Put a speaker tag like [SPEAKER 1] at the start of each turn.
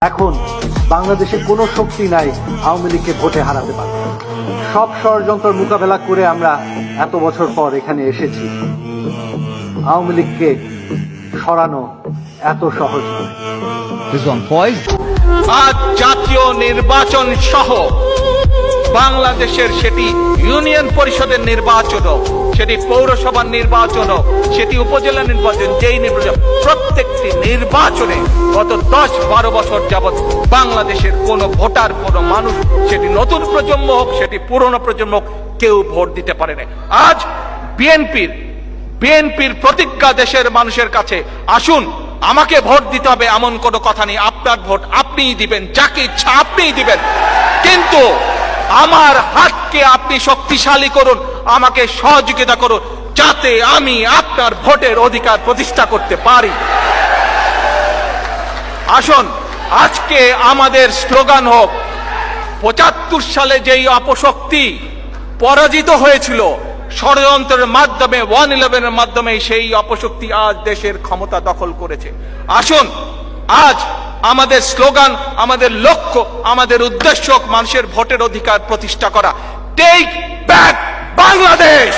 [SPEAKER 1] এখন বাংলাদেশে কোনো শক্তি নাই আওয়ামী লীগকে ভোটে হারাতে পারবে। সব ষড়যন্ত্র মোকাবেলা করে আমরা এত বছর পর এখানে এসেছি। আওয়ামী লীগকে সরানো এত সহজ নয়।
[SPEAKER 2] আজ জাতীয় নির্বাচন সহ বাংলাদেশের সেটি ইউনিয়ন পরিষদের নির্বাচন হোক, সেটি পৌরসভার নির্বাচন হোক, সেটি উপজেলা নির্বাচন, যেই নির্বাচন, প্রত্যেকটি নির্বাচনে গত 10-12 বছর যাবৎ বাংলাদেশের কোন ভোটার, কোন মানুষ, সেটি নতুন প্রজন্ম হোক, সেটি পুরনো প্রজন্ম হোক, কেউ ভোট দিতে পারে না। আজ বিএনপির প্রতিজ্ঞা দেশের মানুষের কাছে, আসুন আমাকে ভোট দিতে হবে এমন কোনো কথা নেই। আপনার ভোট আপনিই দিবেন, যাকে ইচ্ছা আপনিই দিবেন, কিন্তু আমার হাতকে আপনি শক্তিশালী করুন, আমাকে সহযোগিতা করুন, যাতে আমি আপনার ভোটের অধিকার প্রতিষ্ঠা করতে পারি। আসুন আজকে আমাদের স্লোগান হোক, ৭৫ সালে যেই অপশক্তি পরাজিত হয়েছিল ষড়যন্ত্রের মাধ্যমে, 1-11-এর মাধ্যমে, সেই অপশক্তি আজ দেশের ক্ষমতা দখল করেছে। আসুন আজ আমাদের স্লোগান, আমাদের লক্ষ্য, আমাদের উদ্দেশ্য মানুষের ভোটের অধিকার প্রতিষ্ঠা করা। Take back Bangladesh.